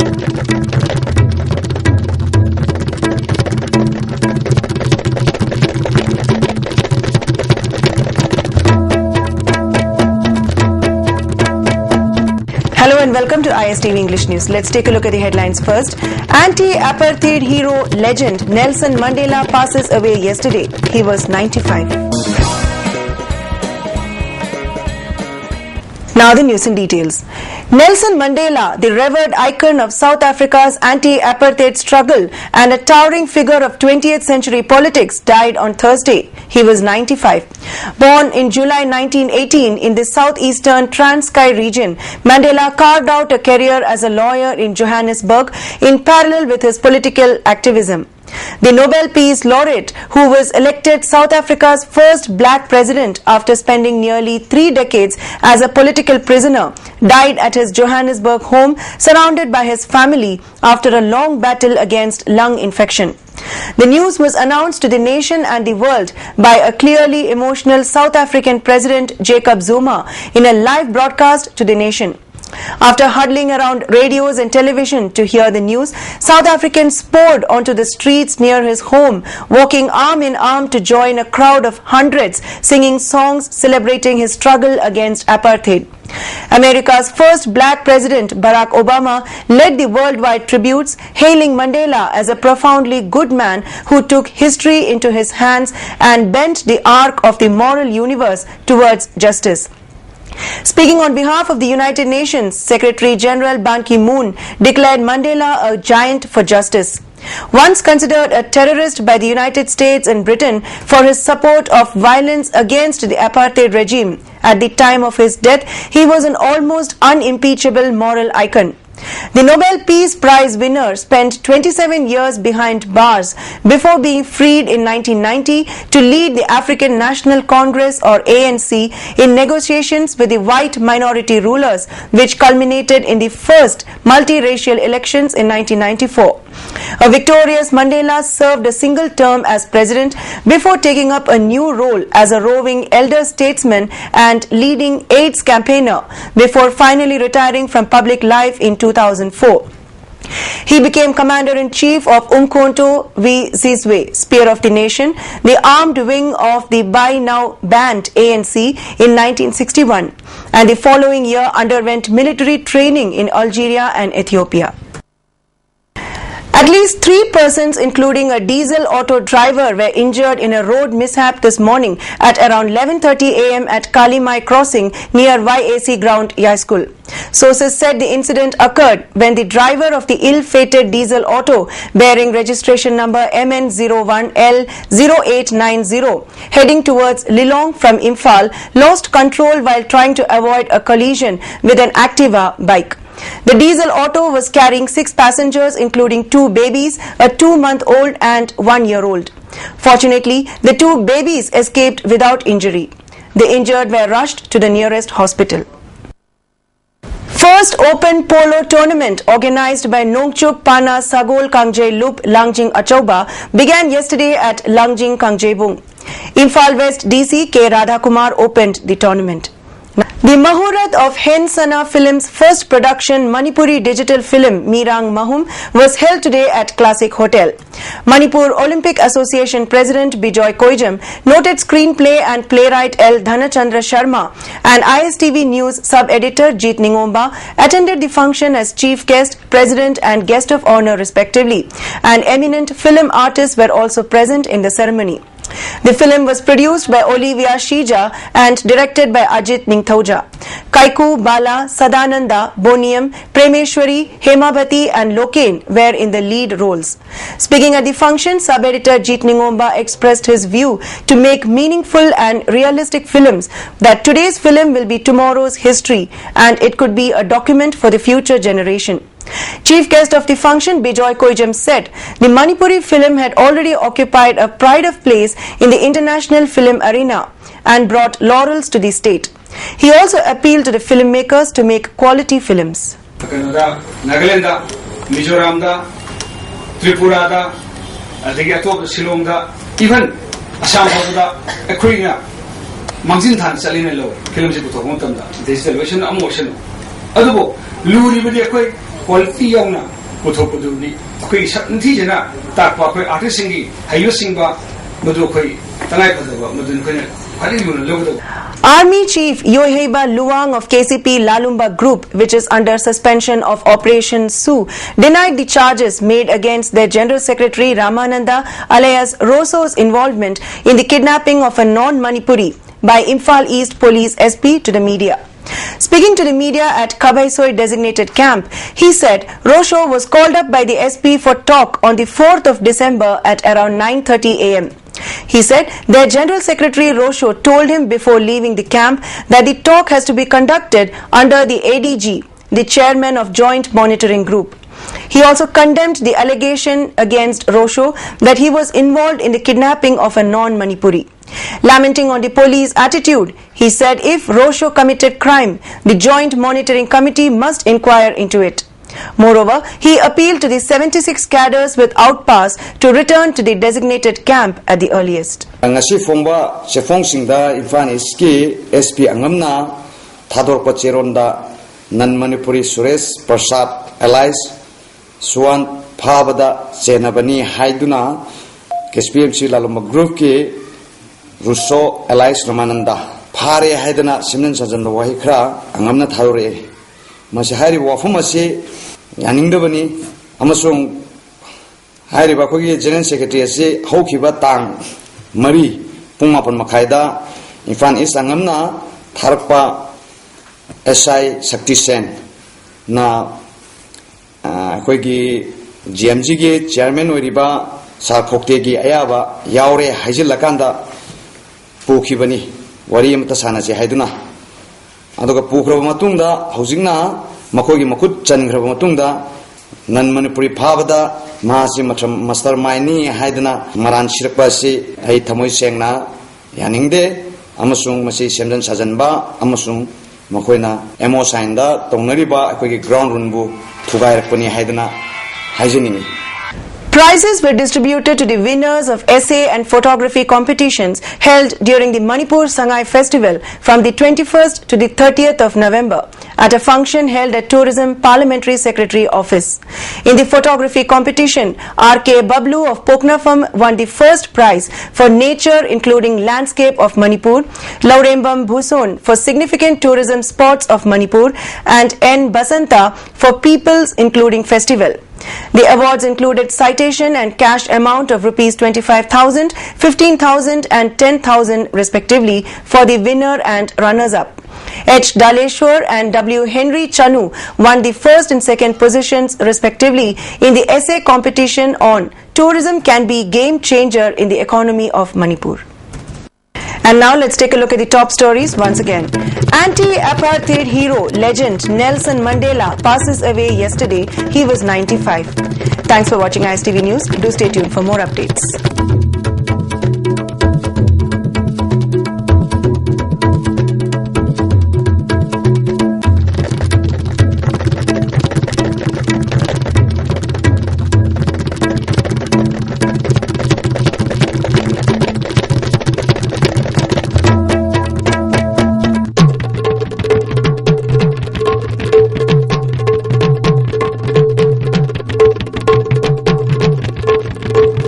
Hello and welcome to ISTV English News. Let's take a look at the headlines first. Anti-apartheid hero legend Nelson Mandela passes away yesterday. He was 95. Now the news in details. Nelson Mandela, the revered icon of South Africa's anti-apartheid struggle and a towering figure of 20th century politics, died on Thursday. He was 95. Born in July 1918 in the southeastern Transkei region, Mandela carved out a career as a lawyer in Johannesburg in parallel with his political activism. The Nobel Peace Laureate, who was elected South Africa's first black president after spending nearly 3 decades as a political prisoner, died at his Johannesburg home surrounded by his family after a long battle against lung infection. The news was announced to the nation and the world by a clearly emotional South African President Jacob Zuma in a live broadcast to the nation. After huddling around radios and television to hear the news, South Africans poured onto the streets near his home, walking arm in arm to join a crowd of hundreds singing songs celebrating his struggle against apartheid. America's first black president, Barack Obama, led the worldwide tributes, hailing Mandela as a profoundly good man who took history into his hands and bent the arc of the moral universe towards justice. Speaking on behalf of the United Nations, Secretary General Ban Ki-moon declared Mandela a giant for justice. Once considered a terrorist by the United States and Britain for his support of violence against the apartheid regime, at the time of his death, he was an almost unimpeachable moral icon. The Nobel Peace Prize winner spent 27 years behind bars before being freed in 1990 to lead the African National Congress or ANC in negotiations with the white minority rulers, which culminated in the first multiracial elections in 1994. A victorious Mandela served a single term as president before taking up a new role as a roving elder statesman and leading AIDS campaigner before finally retiring from public life in 2004. He became Commander-in-Chief of Umkhonto V. Sizwe, Spear of the Nation, the armed wing of the by now banned ANC in 1961, and the following year underwent military training in Algeria and Ethiopia. At least 3 persons, including a diesel auto driver, were injured in a road mishap this morning at around 11:30 a.m. at Kalimai crossing near YAC ground High School. Sources said the incident occurred when the driver of the ill-fated diesel auto bearing registration number MN01L0890 heading towards Lilong from Imphal lost control while trying to avoid a collision with an Activa bike. The diesel auto was carrying 6 passengers, including 2 babies, a 2-month-old and 1-year-old. Fortunately, the 2 babies escaped without injury. The injured were rushed to the nearest hospital. First Open Polo Tournament organized by Nongchuk Pana Sagol Kangjay Lup Langjing Achauba began yesterday at Langjing Kangjebung. Imphal West DC K. Radhakumar opened the tournament. The Mahurat of Hen Sana Film's first production Manipuri digital film Mirang Mahum was held today at Classic Hotel. Manipur Olympic Association President Bijoy Koijam, noted screenplay and playwright L. Dhanachandra Sharma and ISTV News sub-editor Jeet Ningomba attended the function as chief guest, president and guest of honor respectively, and eminent film artists were also present in the ceremony. The film was produced by Olivia Shija and directed by Ajit Ningthauja. Kaiku, Bala, Sadananda, Boniam, Premeshwari, Hemabati and Loken were in the lead roles. Speaking at the function, sub-editor Jeet Ningomba expressed his view to make meaningful and realistic films, that today's film will be tomorrow's history and it could be a document for the future generation. Chief guest of the function, Bijoy Koijam, said the Manipuri film had already occupied a pride of place in the international film arena and brought laurels to the state. He also appealed to the filmmakers to make quality films. Nagaland, Mizoram, Tripura, Shillong, even Assam, Aquina, Mangsintan, Salina, films, digital version, emotional. Adubo, Luri, quality yauna puthopuduni akoi saknthi jena takpa koi artist singi hayu singba madu koi tangai padaba madun koi khali luna logdo. Army Chief Yoheba Luwang of KCP Lalumba Group, which is under suspension of Operation Su, denied the charges made against their General Secretary Ramananda alias Roso's involvement in the kidnapping of a non-Manipuri by Imphal East Police SP to the media. Speaking to the media at Kabaisoi designated camp, he said Rosho was called up by the SP for talk on the 4th of December at around 9:30 am. He said their General Secretary Rosho told him before leaving the camp that the talk has to be conducted under the ADG, the chairman of Joint Monitoring Group. He also condemned the allegation against Rosho that he was involved in the kidnapping of a non-Manipuri. Lamenting on the police attitude, he said if Rosho committed crime, the Joint Monitoring Committee must inquire into it. Moreover, he appealed to the 76 cadres with outpass to return to the designated camp at the earliest. Ngasi fongba chefong singda Imphal East ki SP angamna thador pacheronda nan Manipuri Suresh Prasad Allies Swan Phabada Chenabani Haiduna KSPMC Lalumba Group ki Russo Allies Ramananda Phare Haidana Simnan Sajan Wahikra angamna thadore Masahari Wafumasi Yanindabani Amasung Hari Bakogi General Secretary say Hokiba Tang Mari Pumapan Makaida Imphal East Angamna Tharpa SI Sakti Sen Na Kogi GMG gi Chairman Oriba Sarkokte Ayaba Yaure Hajil Lakanda Pukibani Wariam Tasana Haiduna Adoga Pukra Matunda Housingna Makogi Makut Changrava Matunda Nan Manipuri Pavada Mahasi Master Maini Haidana Maran Shirpasi Haitamoy Sengna Yaningde Amasung Masi Semdan Sajanba Amasung Makoina Emo Sainda Tonariba Akogi Ground Runbu Tugai Puni Haidana Hajini. Prizes were distributed to the winners of essay and photography competitions held during the Manipur Sangai Festival from the 21st to the 30th of November at a function held at Tourism Parliamentary Secretary Office. In the photography competition, R.K. Bablu of Poknafam won the first prize for nature including landscape of Manipur, Laurembam Bhuson for significant tourism spots of Manipur, and N. Basanta for peoples including festival. The awards included citation and cash amount of rupees 25,000, 15,000 and 10,000 respectively for the winner and runners-up. H. Daleshwar and W. Henry Chanu won the first and second positions respectively in the essay competition on Tourism Can Be Game Changer in the Economy of Manipur. And now let's take a look at the top stories once again. Anti-apartheid hero, legend Nelson Mandela passes away yesterday. He was 95. Thanks for watching ISTV News. Do stay tuned for more updates.